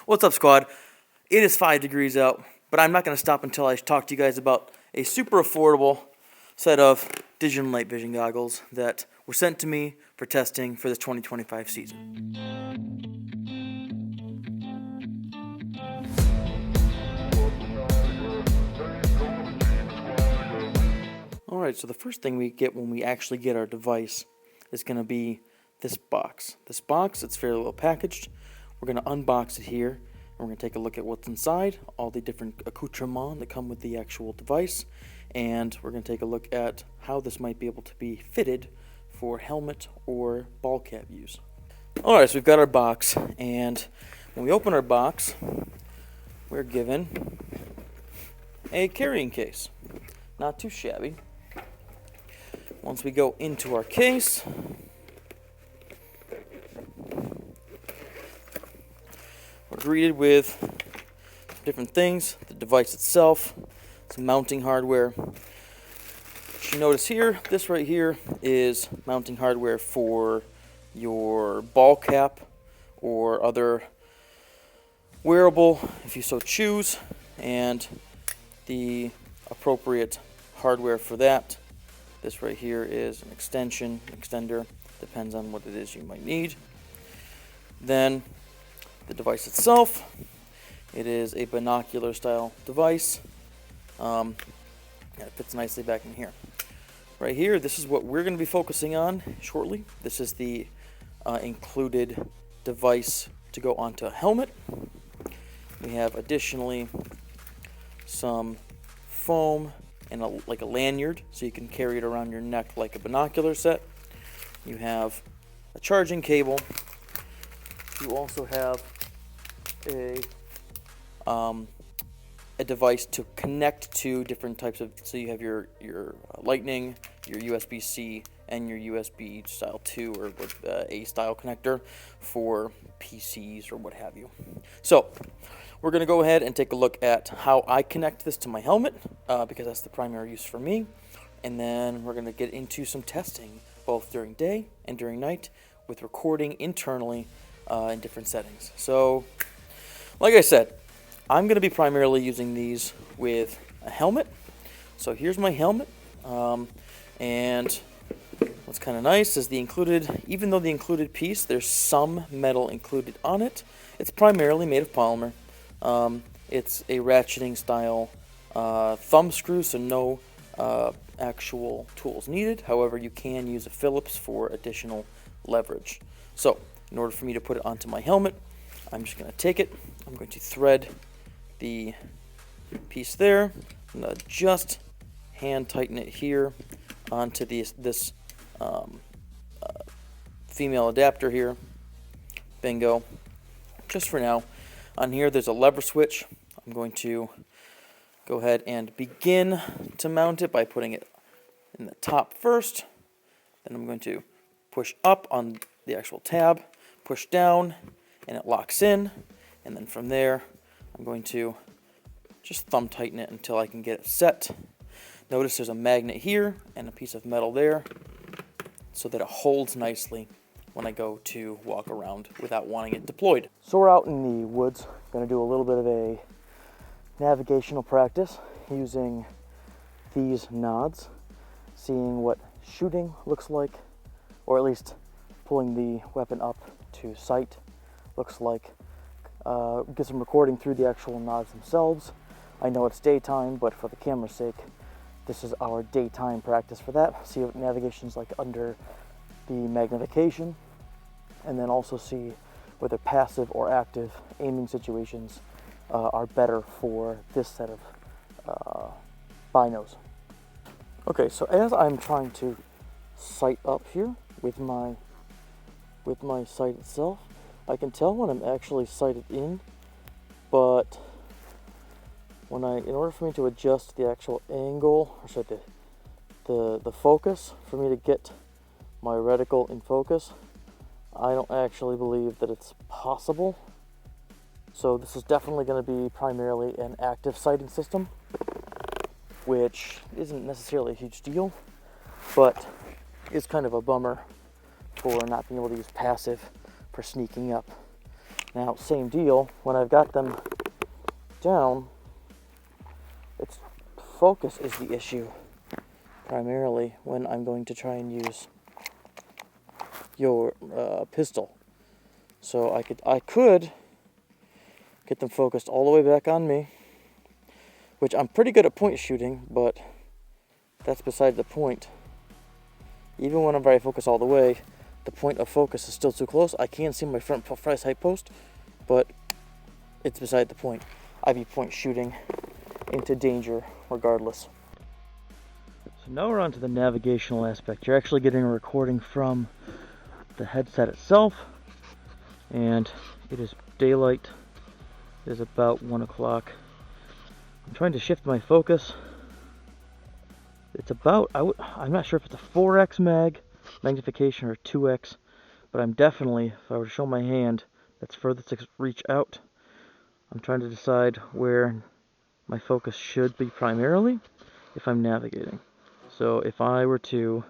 What's up, squad? It is 5 degrees out, but I'm not going to stop until I talk to you guys about a super affordable set of digital night vision goggles that were sent to me for testing for this 2025 season. Alright, so the first thing we get when we actually get our device is going to be this box. This box, it's fairly well packaged. We're going to unbox it here, and we're going to take a look at what's inside, all the different accoutrements that come with the actual device, and we're going to take a look at how this might be able to be fitted for helmet or ball cap use. Alright, so we've got our box, and when we open our box, we're given a carrying case. Not too shabby. Once we go into our case, we're greeted with different things, the device itself, some mounting hardware. You notice here, this right here is mounting hardware for your ball cap or other wearable, if you so choose, and the appropriate hardware for that. This right here is an extender, depends on what it is you might need. Then the device itself, it is a binocular style device. It fits nicely back in here. Right here, this is what we're going to be focusing on shortly. This is the included device to go onto a helmet. We have additionally some foam and like a lanyard, so you can carry it around your neck like a binocular set. You have a charging cable. You also have a device to connect to different types of, so you have your Lightning, your USB-C, and your USB style 2 or A style connector for PCs or what have you. So we're going to go ahead and take a look at how I connect this to my helmet, because that's the primary use for me. And then we're going to get into some testing, both during day and during night, with recording internally in different settings. So, like I said, I'm going to be primarily using these with a helmet. So here's my helmet. And what's kind of nice is even though the included piece, there's some metal included on it, it's primarily made of polymer. It's a ratcheting style thumb screw, so no actual tools needed. However, you can use a Phillips for additional leverage. So, in order for me to put it onto my helmet, I'm just going to take it. I'm going to thread the piece there. I'm going to just hand tighten it here onto this female adapter here. Bingo. Just for now. On here, there's a lever switch. I'm going to go ahead and begin to mount it by putting it in the top first. Then I'm going to push up on the actual tab, push down, and it locks in. And then from there, I'm going to just thumb tighten it until I can get it set. Notice there's a magnet here and a piece of metal there so that it holds nicely when I go to walk around without wanting it deployed. So we're out in the woods, going to do a little bit of a navigational practice using these nods, seeing what shooting looks like, or at least pulling the weapon up to sight looks like. Get some recording through the actual nods themselves. I know it's daytime, but for the camera's sake, this is our daytime practice for that. See what navigation's like under the magnification, and then also see whether passive or active aiming situations are better for this set of binos. Okay, so as I'm trying to sight up here with my sight itself, I can tell when I'm actually sighted in, but in order for me to adjust the actual angle, or sorry, the focus, for me to get my reticle in focus, I don't actually believe that it's possible. So this is definitely going to be primarily an active sighting system, which isn't necessarily a huge deal, but is kind of a bummer for not being able to use passive for sneaking up. Now, same deal, when I've got them down, it's focus is the issue, primarily when I'm going to try and use your pistol. So I could get them focused all the way back on me, which I'm pretty good at point shooting, but that's beside the point. Even whenever I focus all the way, the point of focus is still too close. I can see my front sight post, but it's beside the point. I'd be point shooting into danger regardless. So now we're on to the navigational aspect. You're actually getting a recording from the headset itself, and it is daylight. It is about 1 o'clock. I'm trying to shift my focus. It's about, I'm not sure if it's a 4x magnification or 2x, but I'm definitely, if I were to show my hand, that's furthest reach out. I'm trying to decide where my focus should be primarily if I'm navigating. So if I were to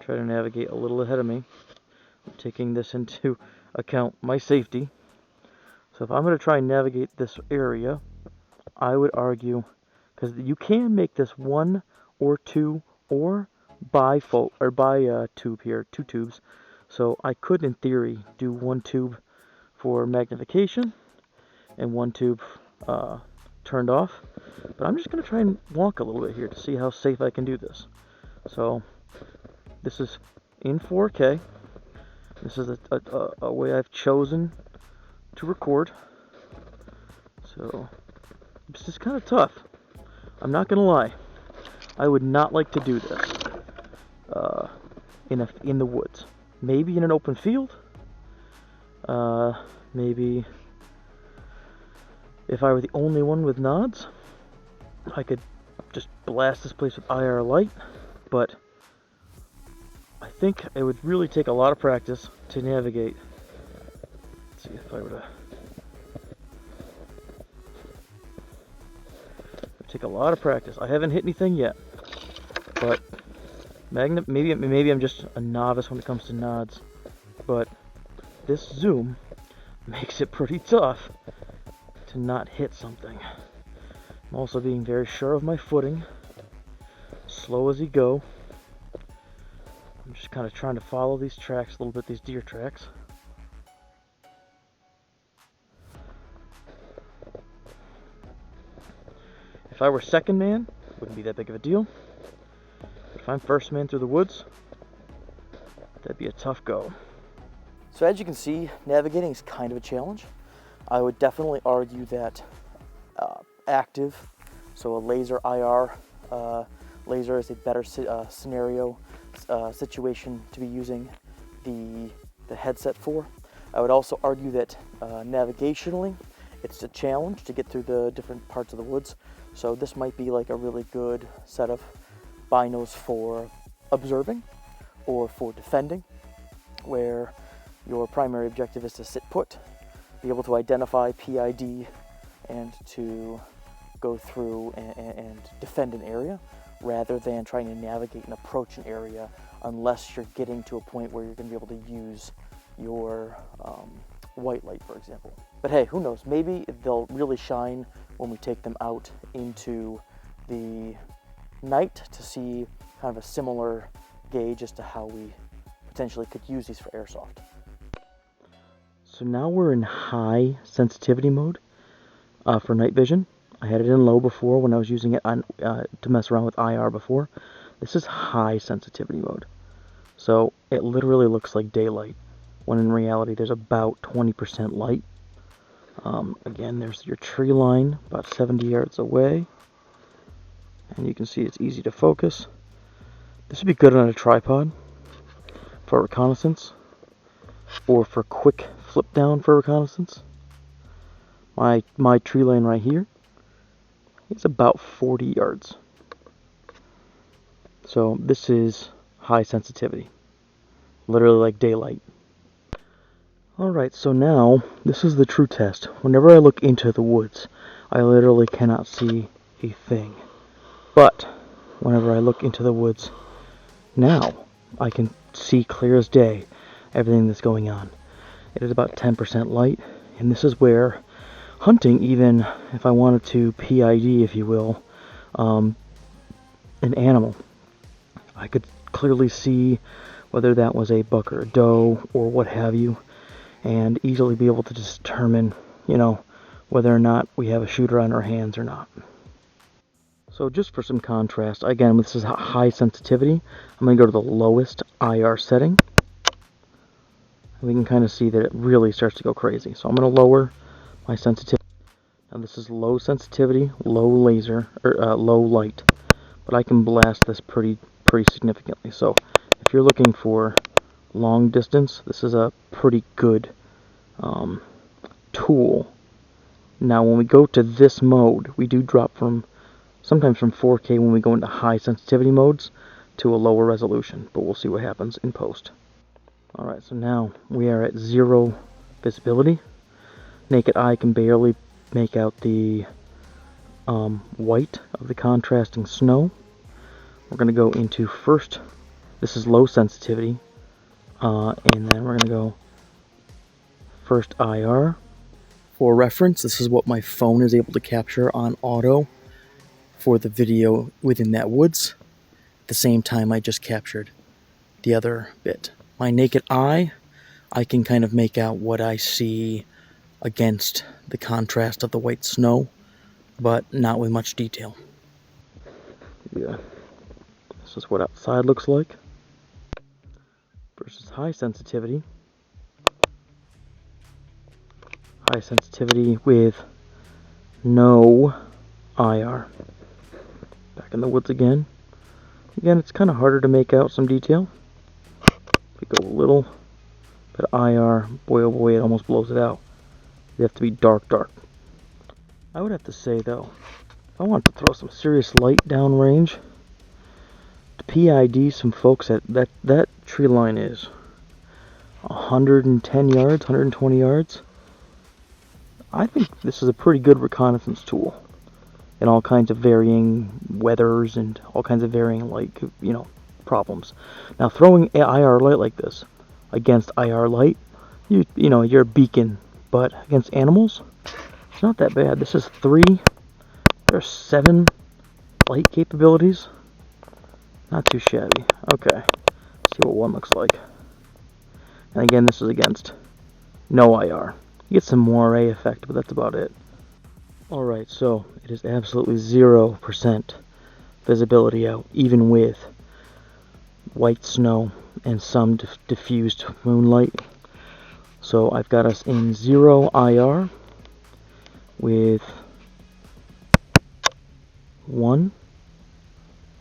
try to navigate a little ahead of me, I'm taking this into account my safety. So if I'm going to try and navigate this area, I would argue, because you can make this 1 or 2 or by tube here, 2 tubes. So I could, in theory, do 1 tube for magnification and 1 tube turned off. But I'm just going to try and walk a little bit here to see how safe I can do this. So this is in 4K. This is a way I've chosen to record. So this is kind of tough. I'm not going to lie. I would not like to do this in the woods. Maybe in an open field. Maybe if I were the only one with nods, I could just blast this place with IR light. But I think it would really take a lot of practice to navigate. Let's see if I were to. It would take a lot of practice. I haven't hit anything yet. But maybe I'm just a novice when it comes to nods, but this zoom makes it pretty tough to not hit something. I'm also being very sure of my footing, slow as you go. I'm just kind of trying to follow these tracks a little bit, these deer tracks. If I were second man, it wouldn't be that big of a deal. If I'm first man through the woods, that'd be a tough go. So as you can see, navigating is kind of a challenge. I would definitely argue that active, so a laser IR laser is a better scenario situation to be using the headset for. I would also argue that navigationally, it's a challenge to get through the different parts of the woods. So this might be like a really good set of binos for observing or for defending, where your primary objective is to sit put, be able to identify PID, and to go through and defend an area, rather than trying to navigate and approach an area unless you're getting to a point where you're going to be able to use your white light, for example. But hey, who knows? Maybe they'll really shine when we take them out into the night to see kind of a similar gauge as to how we potentially could use these for airsoft. So now we're in high sensitivity mode for night vision. I had it in low before when I was using it on, to mess around with IR before. This is high sensitivity mode. So it literally looks like daylight, when in reality there's about 20% light. Again, there's your tree line about 70 yards away. And you can see it's easy to focus. This would be good on a tripod for reconnaissance, or for quick flip down for reconnaissance. My tree line right here, it's about 40 yards. So this is high sensitivity, literally like daylight. Alright, so now this is the true test. Whenever I look into the woods, I literally cannot see a thing. But whenever I look into the woods now, I can see clear as day everything that's going on. It is about 10% light. And this is where hunting, even if I wanted to PID, if you will, an animal, I could clearly see whether that was a buck or a doe or what have you, and easily be able to determine, whether or not we have a shooter on our hands or not. So just for some contrast, again, this is high sensitivity. I'm going to go to the lowest IR setting. We can kind of see that it really starts to go crazy. So I'm going to lower my sensitivity. Now this is low sensitivity, low laser, or low light, but I can blast this pretty significantly. So if you're looking for long distance, this is a pretty good tool. Now when we go to this mode, we do drop sometimes from 4K when we go into high sensitivity modes to a lower resolution, but we'll see what happens in post. Alright, so now we are at 0 visibility. Naked eye can barely make out the white of the contrasting snow. We're going to go into first, this is low sensitivity, and then we're going to go first IR. For reference, this is what my phone is able to capture on auto for the video within that woods. At the same time I just captured the other bit. My naked eye, I can kind of make out what I see against the contrast of the white snow, but not with much detail. Yeah, this is what outside looks like versus high sensitivity. High sensitivity with no IR. Back in the woods again. Again, it's kind of harder to make out some detail. If we go a little bit of IR, boy oh boy, it almost blows it out. You have to be dark. I would have to say though, if I want to throw some serious light downrange, to PID some folks that tree line is 110 yards, 120 yards. I think this is a pretty good reconnaissance tool in all kinds of varying weathers and all kinds of varying, problems. Now, throwing IR light like this against IR light, you're a beacon, but against animals, it's not that bad. This is 3. There's 7 light capabilities. Not too shabby. Okay, let's see what one looks like. And again, this is against no IR. You get some moire effect, but that's about it. Alright, so it is absolutely 0% visibility out, even with white snow and some diffused moonlight. So I've got us in 0 IR with 1,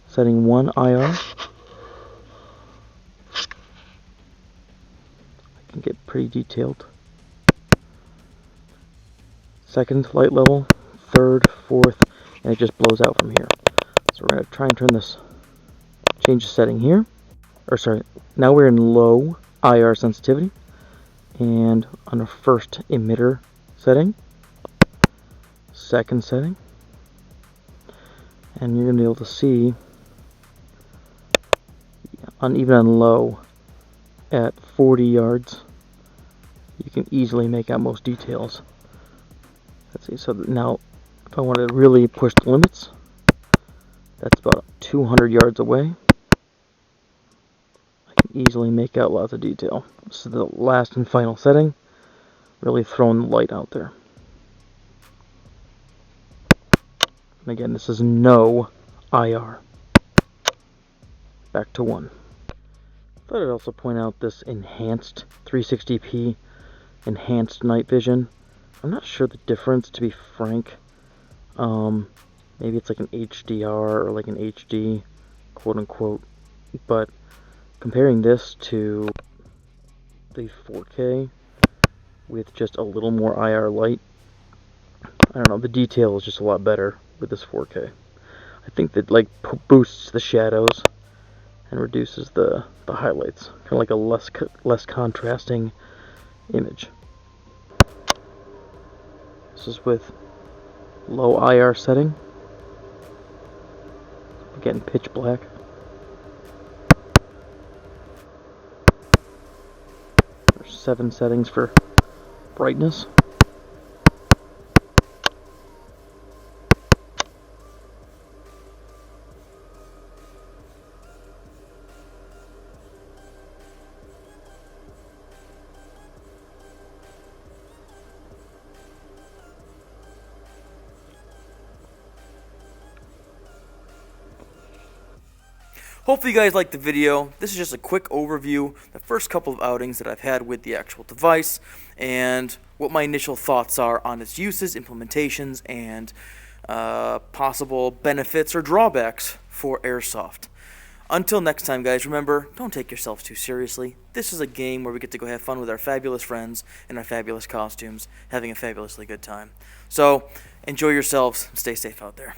setting 1 IR. I can get pretty detailed. Second light level, third, fourth, and it just blows out from here. So we're going to try and turn this, change the setting here. Now we're in low IR sensitivity, and on the first emitter setting, second setting, and you're going to be able to see, even on low, at 40 yards, you can easily make out most details. Let's see, so now if I want to really push the limits, that's about 200 yards away. I can easily make out lots of detail. This is the last and final setting, really throwing the light out there. And again, this is no IR. Back to 1. I thought I'd also point out this enhanced 360p, enhanced night vision. I'm not sure the difference, to be frank. Maybe it's like an HDR or like an HD, quote unquote. But comparing this to the 4K with just a little more IR light, I don't know, the detail is just a lot better with this 4K. I think that boosts the shadows and reduces the highlights, kind of like a less contrasting image. This is with low IR setting. Again, pitch black. There's 7 settings for brightness. hopefully you guys liked the video. This is just a quick overview, the first couple of outings that I've had with the actual device, and what my initial thoughts are on its uses, implementations, and possible benefits or drawbacks for Airsoft. Until next time, guys, remember, don't take yourselves too seriously. This is a game where we get to go have fun with our fabulous friends in our fabulous costumes, having a fabulously good time. So, enjoy yourselves. Stay safe out there.